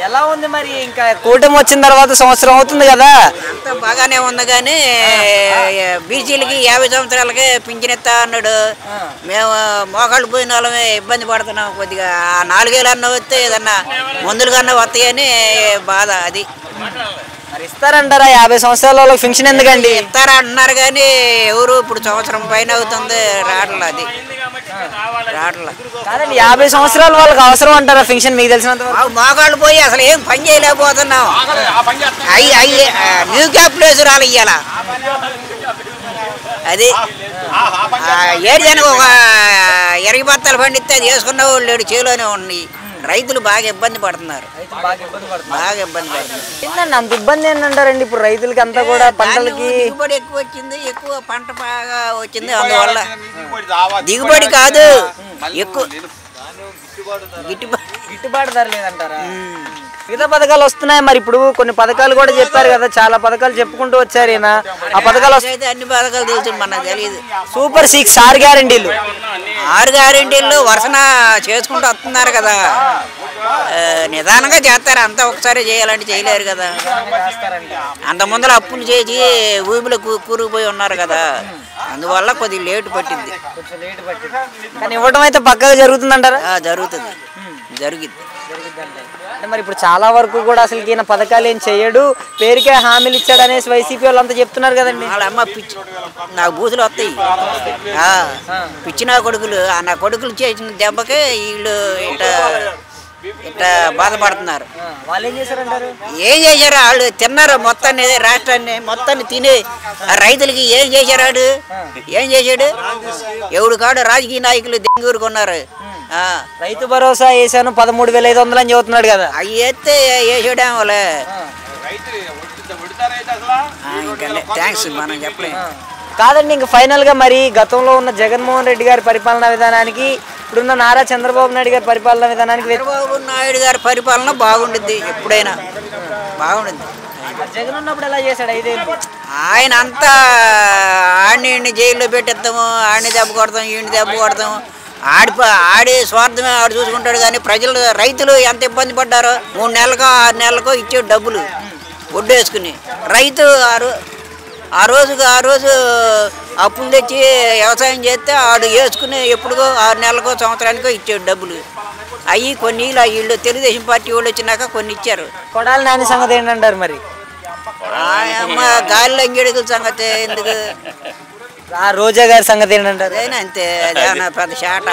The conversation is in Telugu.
ఎలా ఉంది మరి ఇంకా కూటమి వచ్చిన తర్వాత సంవత్సరం అవుతుంది కదా అంతా బాగానే ఉంది కానీ బీసీలకి 50 సంవత్సరాలకే పింఛన్ ఇస్తా అన్నాడు మేము మోకాళ్ళు పోయిన వాళ్ళమే ఇబ్బంది పడుతున్నాం కొద్దిగా 4 ఏళ్ళు అన్న వస్తే ఏదన్నా మందులు కన్నా వస్తాయని బాధ అది మరి ఇస్తారంటారా 50 సంవత్సరాల వాళ్ళకి పెన్షన్ ఎందుకండి ఇస్తారా అంటున్నారు కానీ ఎవరు ఇప్పుడు సంవత్సరం పైన అవుతుంది రావట్లేదు అది రావట్లేదు కాదండి 50 సంవత్సరాల వాళ్ళకి అవసరం అంటారా పెన్షన్ మీకు తెలిసినంత మోకాళ్ళు పోయి అసలు ఏం పని చేయలేకపోతున్నాం న్యూ క్యాప్ ప్లేస్ రాలి ఇయ్యాల అది ఏడు ఒక 20 బత్తాలు పండిస్తే అది వేసుకున్న వాళ్ళు లేడు చేలోనే ఉన్నాయి రైతులు బాగా ఇబ్బంది పడుతున్నారు బాగా ఇబ్బంది పడుతున్నారు అంత ఇబ్బంది ఏంటంటారండి ఇప్పుడు రైతులకి అంతా కూడా పంటలకి దిగుబడి ఎక్కువ వచ్చింది ఎక్కువ పంట బాగా వచ్చింది అందువల్ల దిగుబడి కాదు ఎక్కువ గిట్టుబాటు ధర లేదంటారా మిగతా పథకాలు వస్తున్నాయి మరి ఇప్పుడు కొన్ని పథకాలు కూడా చెప్పారు కదా చాలా పథకాలు చెప్పుకుంటూ వచ్చారు ఈయన ఆ పథకాలు అయితే అన్ని పథకాలు తెలుసు మనకు తెలియదు సూపర్ 6 6 గ్యారెంటీలు 6 గ్యారెంటీలు వరుసన చేసుకుంటూ వస్తున్నారు కదా నిదానంగా చేస్తారు అంతా ఒకసారి చేయాలంటే చేయలేరు కదా అంత ముందర అప్పులు చేసి ఊబిలో కూరుకుపోయి ఉన్నారు కదా అందువల్ల కొద్దిగా లేటు పట్టింది కానీ ఇవ్వడం అయితే పక్కగా జరుగుతుందంటారా జరుగుతుంది జరిగిద్ది మరి ఇప్పుడు చాలా వరకు కూడా అసలు ఈయన పథకాలు ఏం చేయడు పేరుకే హామీలు ఇచ్చాడు అనేసి వైసీపీ వాళ్ళు అంతా చెప్తున్నారు కదండి వాళ్ళ అమ్మ పిచ్చి నాకు బూతులు వస్తాయి పిచ్చి నా కొడుకులు నా కొడుకులు చేసిన దెబ్బకే వీళ్ళు ఇట్లా బాధపడుతున్నారు వాళ్ళు ఏం చేశారంటారు ఏం చేశారు వాళ్ళు తిన్నారు మొత్తాన్ని రాష్ట్రాన్ని మొత్తాన్ని తిని రైతులకి ఏం చేశారు ఏం చేశాడు ఎవడు కాడు రాజకీయ నాయకులు దెంగూరుకున్నారు రైతు భరోసా వేసాను 13,500 అని చెబుతున్నాడు కదా అవి వేస్తే వేసాడేమోలే థ్యాంక్స్ మనం చెప్పలేము కాదండి ఇంక ఫైనల్ గా మరి గతంలో ఉన్న జగన్మోహన్ రెడ్డి గారి పరిపాలనా విధానానికి ఇప్పుడున్న నారా చంద్రబాబు నాయుడు గారి పరిపాలనా విధానానికి చంద్రబాబు నాయుడు గారి పరిపాలన బాగుండిద్ది ఎప్పుడైనా బాగుండిద్ది జగన్ ఉన్నప్పుడు ఎలా చేశాడు 5 ఏళ్ళు ఆయన అంతా ఆడిని జైల్లో పెట్టేద్దాము ఆడిని దెబ్బ కొడతాం ఈయన దెబ్బ కొడతాము ఆడి స్వార్థమే ఆడు చూసుకుంటాడు కానీ ప్రజలు రైతులు ఎంత ఇబ్బంది పడ్డారో 3 నెలలకో 6 నెలలకో ఇచ్చే డబ్బులు ఒడ్డు వేసుకుని రైతు ఆ రోజు అప్పులు తెచ్చి వ్యవసాయం చేస్తే ఆడు వేసుకుని ఎప్పుడుగో 6 నెలలకో సంవత్సరానికో ఇచ్చాడు డబ్బులు అవి కొన్ని వీళ్ళు తెలుగుదేశం పార్టీ వాళ్ళు వచ్చినాక కొన్ని ఇచ్చారు కొడాలి నాని సంగతి ఏంటంటారు మరి అమ్మ గాలిలో అంగేడుగుల సంగతి ఎందుకు ఆ రోజా గారి సంగతి ఏంటంటారు అదేనా అంతే అదేనా పెద్ద శాట